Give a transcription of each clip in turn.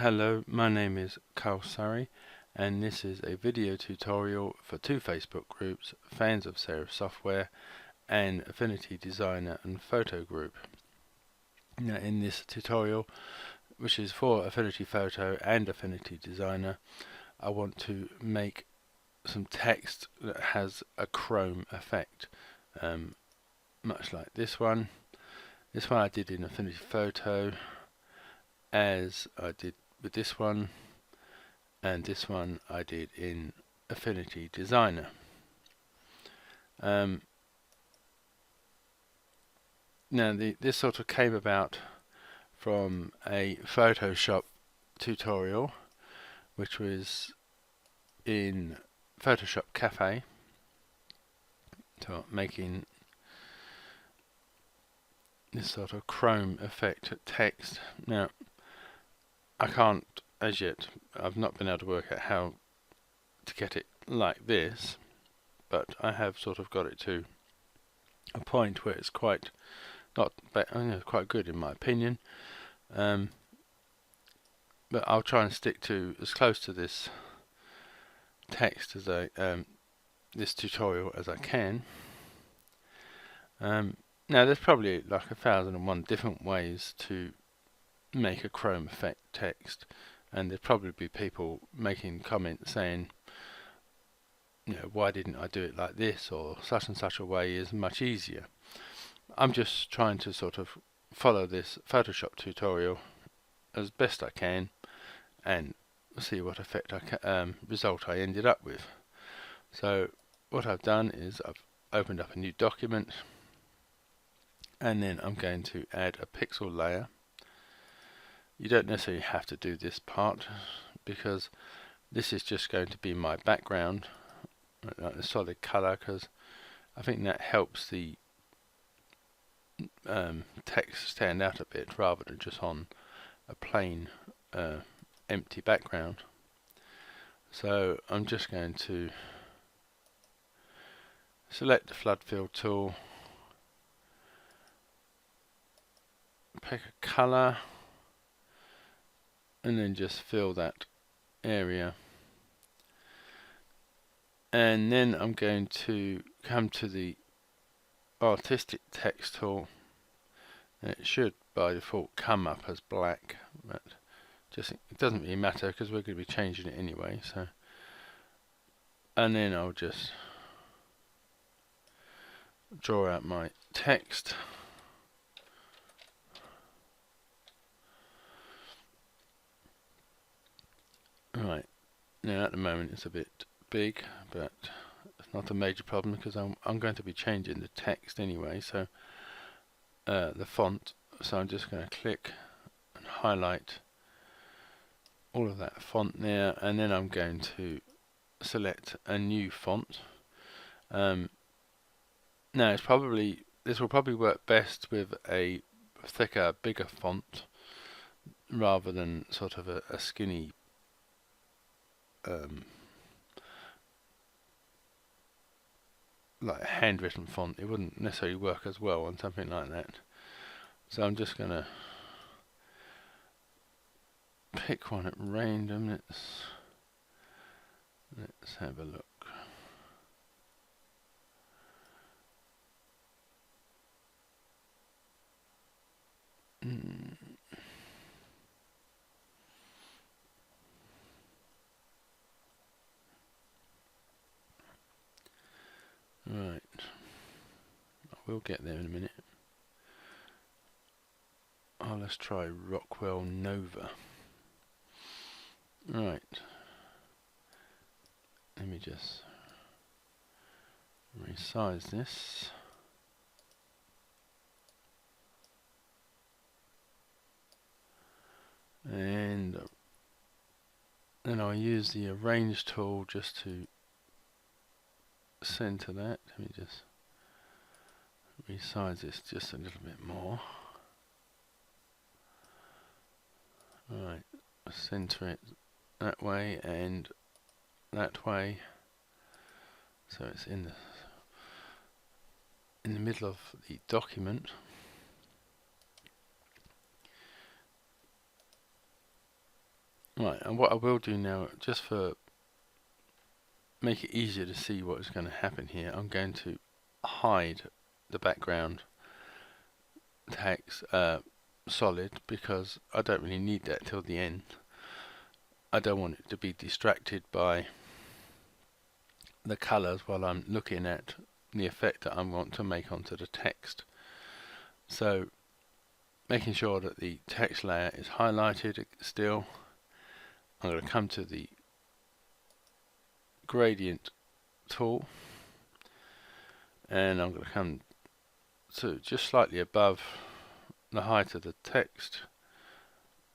Hello, my name is Carl Surrey, and this is a video tutorial for two Facebook groups, Fans of Serif Software and Affinity Designer and Photo Group. Now in this tutorial, which is for Affinity Photo and Affinity Designer, I want to make some text that has a chrome effect, much like this one. This one I did in Affinity Photo, as I did with this one, and this one I did in Affinity Designer. Now this sort of came about from a Photoshop tutorial, which was in Photoshop Cafe, so making this sort of chrome effect text. Now I can't, as yet, I've not been able to work out how to get it like this, but I have sort of got it to a point where it's quite quite good in my opinion. But I'll try and stick to as close to this text as this tutorial as I can. Now there's probably like 1,001 different ways to make a chrome effect text, and there'd probably be people making comments saying, you know, why didn't I do it like this, or such and such a way is much easier. I'm just trying to sort of follow this Photoshop tutorial as best I can and see what effect result I ended up with. So what I've done is I've opened up a new document, and then I'm going to add a pixel layer. You don't necessarily have to do this part, because this is just going to be my background, like a solid color, because I think that helps the text stand out a bit rather than just on a plain empty background. So I'm just going to select the flood fill tool, pick a color, and then just fill that area. And then I'm going to come to the artistic text tool, and it should by default come up as black, but just it doesn't really matter because we're going to be changing it anyway. So, and then I'll just draw out my text. Right, now at the moment it's a bit big, but it's not a major problem because I'm going to be changing the text anyway, so the font. So I'm just going to click and highlight all of that font there, and then I'm going to select a new font. Now this will probably work best with a thicker, bigger font rather than sort of a skinny like a handwritten font. It wouldn't necessarily work as well on something like that. So I'm just gonna pick one at random. Let's have a look. Right, we'll get there in a minute. Oh, let's try Rockwell Nova. Right, let me just resize this. And then I'll use the arrange tool just to center that. Let me just resize this just a little bit more. Alright, center it that way and that way, so it's in the middle of the document. Right, and what I will do now, just for make it easier to see what is going to happen here, I'm going to hide the background text solid, because I don't really need that till the end. I don't want it to be distracted by the colors while I'm looking at the effect that I want to make onto the text. So making sure that the text layer is highlighted still, I'm going to come to the gradient tool, and I'm going to come to just slightly above the height of the text,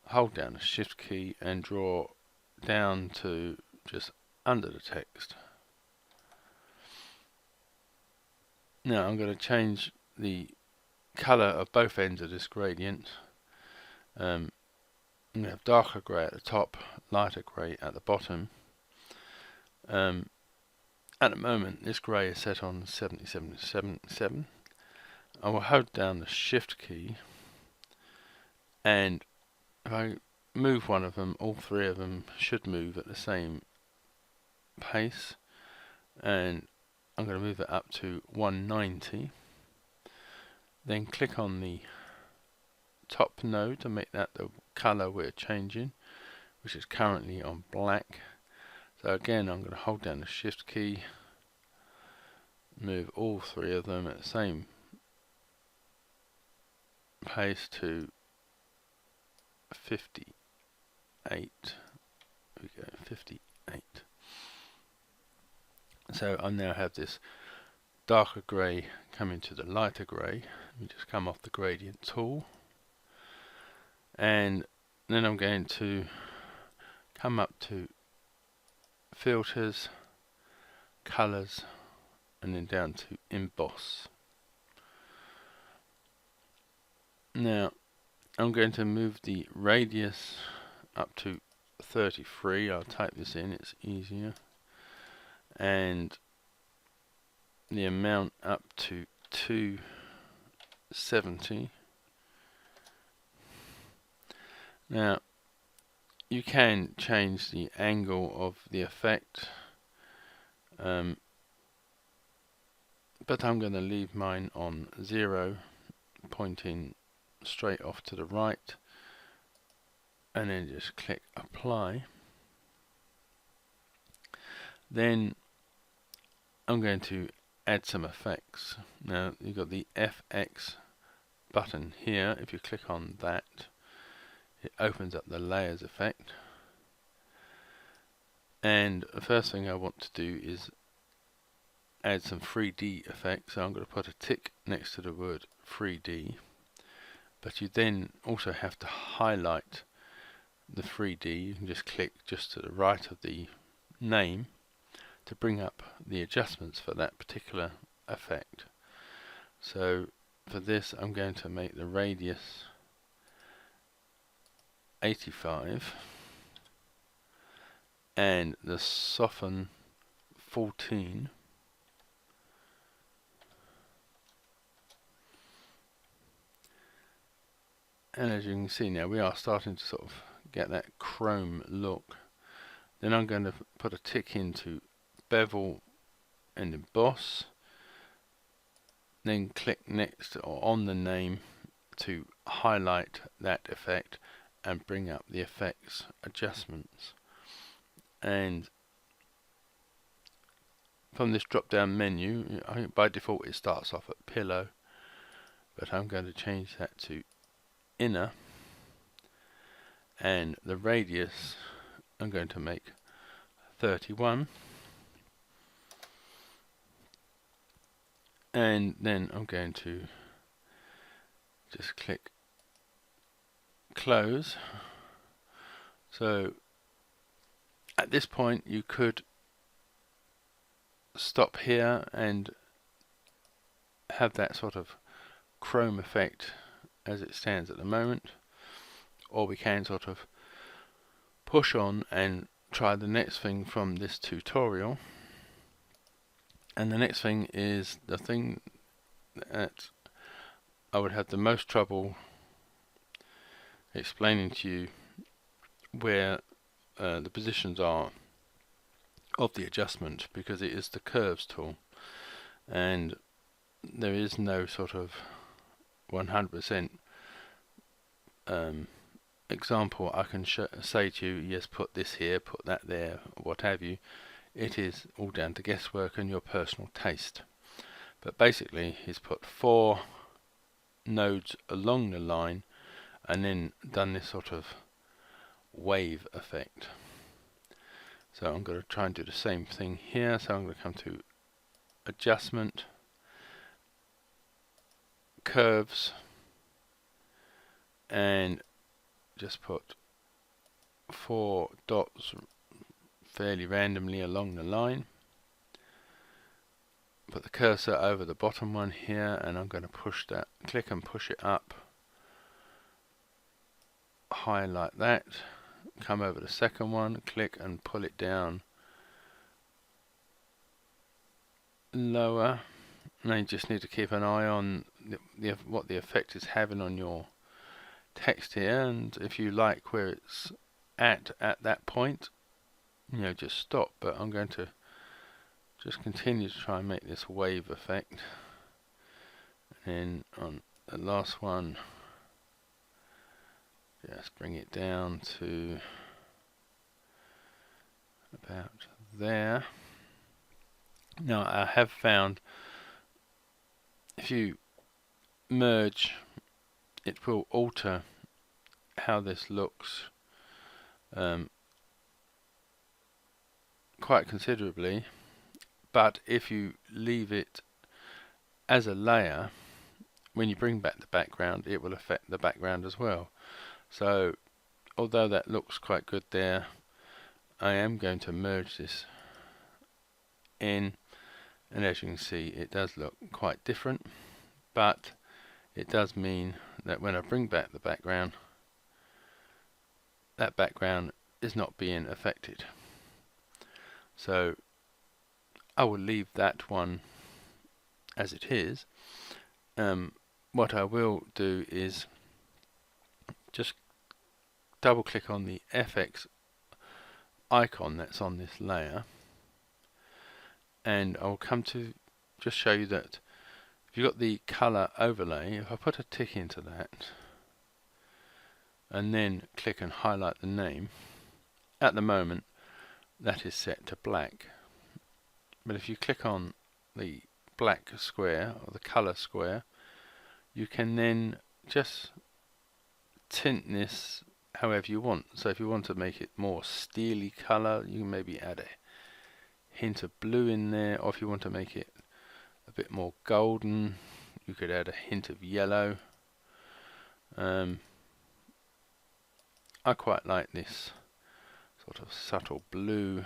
hold down the shift key and draw down to just under the text. Now I'm going to change the color of both ends of this gradient. I'm going to have darker grey at the top, lighter grey at the bottom. At the moment this grey is set on 77 to 77. I will hold down the shift key, and if I move one of them, all three of them should move at the same pace, and I'm going to move it up to 190. Then click on the top node to make that the color we're changing, which is currently on black. So again, I'm going to hold down the shift key, move all three of them at the same pace to 58. We go 58. So I now have this darker grey coming to the lighter grey. We just come off the gradient tool, and then I'm going to come up to filters, colors, and then down to emboss. Now I'm going to move the radius up to 33. I'll type this in, it's easier, and the amount up to 270. Now you can change the angle of the effect, but I'm going to leave mine on 0, pointing straight off to the right, and then just click apply. Then I'm going to add some effects. Now you've got the FX button here. If you click on that, it opens up the layers effect, and the first thing I want to do is add some 3D effects. So I'm going to put a tick next to the word 3D, but you then also have to highlight the 3D. You can just click just to the right of the name to bring up the adjustments for that particular effect. So for this I'm going to make the radius 85 and the soften 14. And as you can see now, we are starting to sort of get that chrome look. Then I'm going to put a tick into bevel and emboss, then click next or on the name to highlight that effect and bring up the effects adjustments. And from this drop down menu, I think by default it starts off at pillow, but I'm going to change that to inner, and the radius I'm going to make 31, and then I'm going to just click close. So at this point you could stop here and have that sort of chrome effect as it stands at the moment, or we can sort of push on and try the next thing from this tutorial. And the next thing is the thing that I would have the most trouble explaining to you, where the positions are of the adjustment, because it is the curves tool, and there is no sort of 100% example I can say to you, yes, put this here, put that there, what have you. It is all down to guesswork and your personal taste. But basically he's put 4 nodes along the line and then done this sort of wave effect. So I'm going to try and do the same thing here. So I'm going to come to adjustment, curves, and just put 4 dots fairly randomly along the line. Put the cursor over the bottom one here, and I'm going to push that, click and push it up high like that. Come over the second one, click and pull it down lower. Now you just need to keep an eye on what the effect is having on your text here, and if you like where it's at that point, you know, just stop. But I'm going to just continue to try and make this wave effect, and on the last one just bring it down to about there. Now I have found if you merge, it will alter how this looks quite considerably, but if you leave it as a layer, when you bring back the background, it will affect the background as well. So although that looks quite good there, I am going to merge this in, and as you can see it does look quite different, but it does mean that when I bring back the background, that background is not being affected. So I will leave that one as it is. What I will do is just double click on the FX icon that's on this layer, and I'll come to just show you that if you've got the color overlay, if I put a tick into that and then click and highlight the name, at the moment that is set to black. But if you click on the black square or the color square, you can then just tint this however you want. So if you want to make it more steely color, you can maybe add a hint of blue in there, or if you want to make it a bit more golden, you could add a hint of yellow. I quite like this sort of subtle blue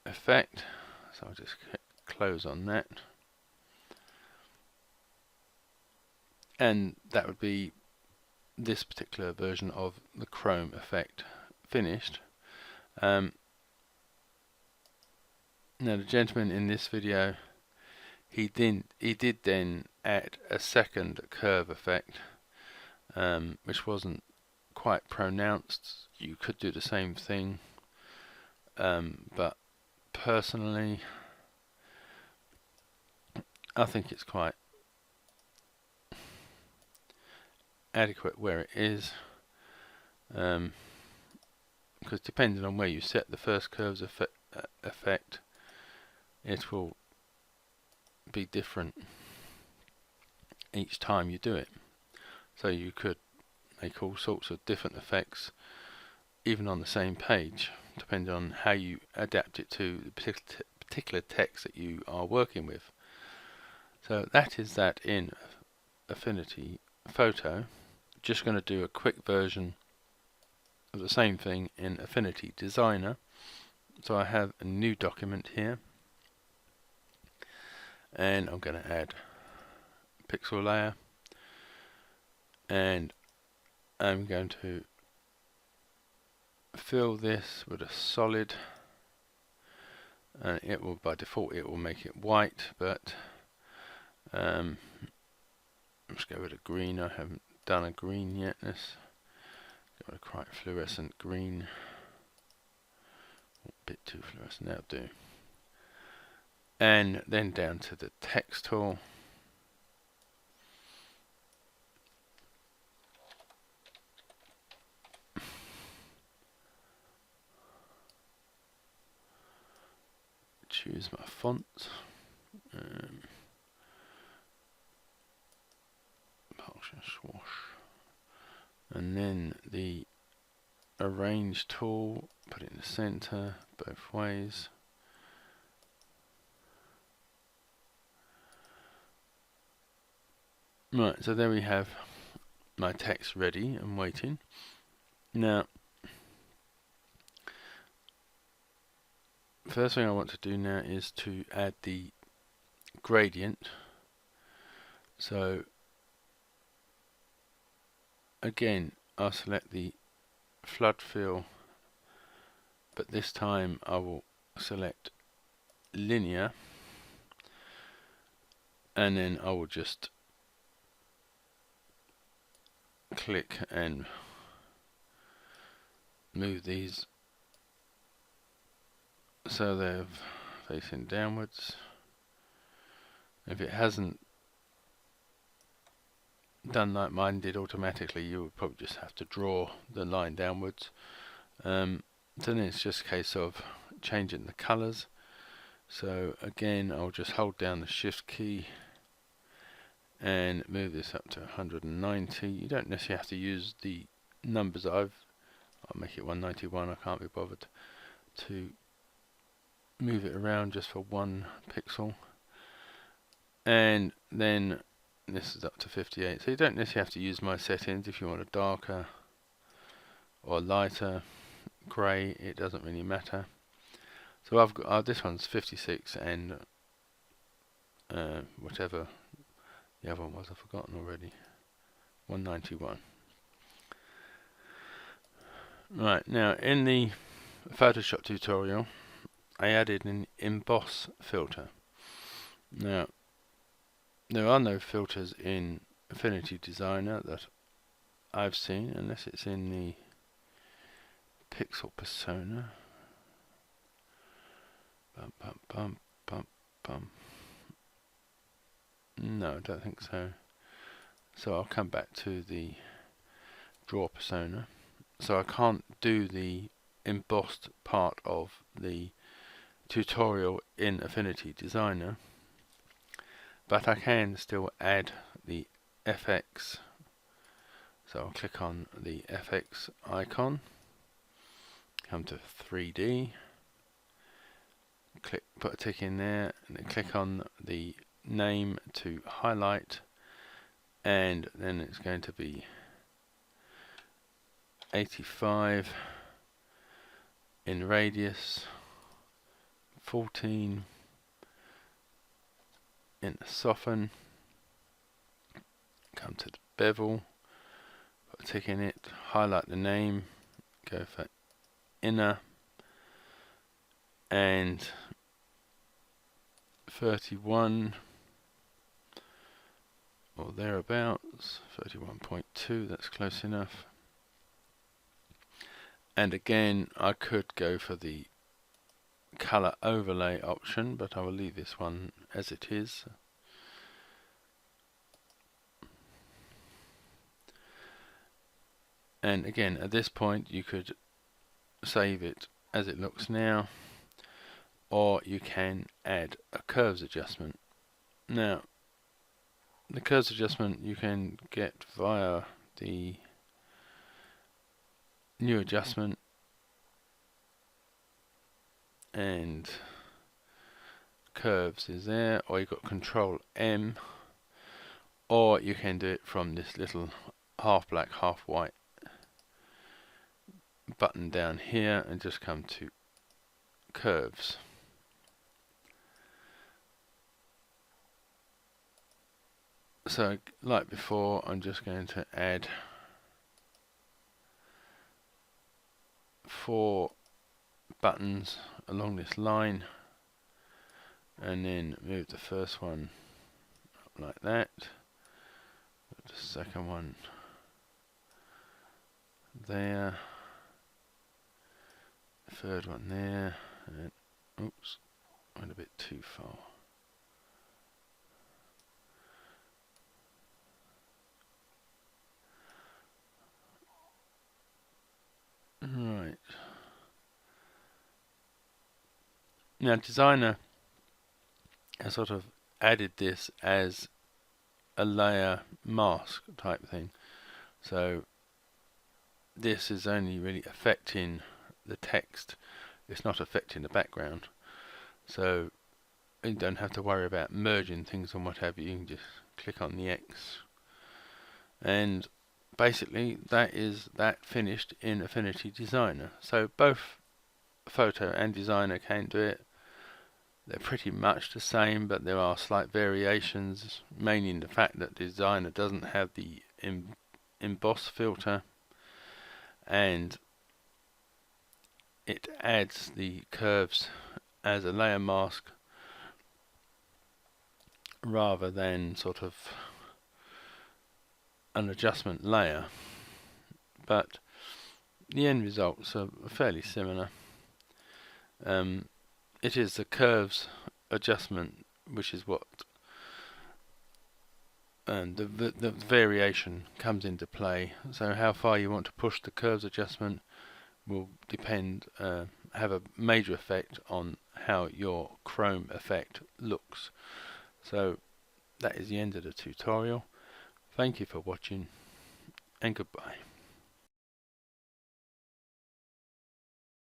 effect, so I'll just close on that, and that would be this particular version of the chrome effect finished. Now the gentleman in this video, he did then add a second curve effect, which wasn't quite pronounced. You could do the same thing, but personally I think it's quite adequate where it is, because depending on where you set the first curves effect, it will be different each time you do it. So you could make all sorts of different effects even on the same page, depending on how you adapt it to the particular text that you are working with. So that is that in Affinity Photo. Just going to do a quick version of the same thing in Affinity Designer. So I have a new document here, and I'm going to add a pixel layer, and I'm going to fill this with a solid, and it will, by default it will make it white, but let's go with a green. I haven't done a green yet. Let's Got a quite fluorescent green. A bit too fluorescent, that'll do. And then down to the text tool. Choose my font. Swash. And then the arrange tool, put it in the center both ways. Right, so there we have my text ready and waiting. Now, first thing I want to do now is to add the gradient. So again, I'll select the flood fill, but this time I will select linear, and then I will just click and move these so they're facing downwards. If it hasn't done like mine did automatically, you would probably just have to draw the line downwards. So then it's just a case of changing the colours. So again, I'll just hold down the shift key and move this up to 190. You don't necessarily have to use the numbers I'll make it 191, I can't be bothered to move it around just for 1 pixel. And then this is up to 58, so you don't necessarily have to use my settings. If you want a darker or lighter grey, it doesn't really matter. So I've got this one's 56 and whatever the other one was, I've forgotten already. 191. Right, now in the Photoshop tutorial I added an emboss filter. Now there are no filters in Affinity Designer that I've seen, unless it's in the pixel persona. Bum, bum, bum, bum, bum. No, I don't think so. So I'll come back to the draw persona. So I can't do the embossed part of the tutorial in Affinity Designer, but I can still add the FX. So I'll click on the FX icon, come to 3D, click, put a tick in there, and then click on the name to highlight, and then it's going to be 85 in radius, 14 in the soften, come to the bevel, put a tick in it, highlight the name, go for inner, and 31 or thereabouts, 31.2, that's close enough. And again, I could go for the color overlay option, but I will leave this one as it is. And again, at this point you could save it as it looks now, or you can add a curves adjustment. Now the curves adjustment you can get via the new adjustment, and curves is there, or you've got Control M, or you can do it from this little half black half white button down here and just come to curves. So like before, I'm just going to add 4 buttons along this line, and then move the first one up like that, the second one there, third one there, and oops, went a bit too far. Right. Now Designer has sort of added this as a layer mask type thing. So this is only really affecting the text. It's not affecting the background. So you don't have to worry about merging things and what have you. You can just click on the X. And basically that is that finished in Affinity Designer. So both Photo and Designer can do it. They're pretty much the same, but there are slight variations, mainly in the fact that Designer doesn't have the Emboss filter, and it adds the curves as a layer mask rather than sort of an adjustment layer. But the end results are fairly similar. It is the curves adjustment which is what the variation comes into play. So how far you want to push the curves adjustment will depend, have a major effect on how your chrome effect looks. So that is the end of the tutorial. Thank you for watching, and goodbye.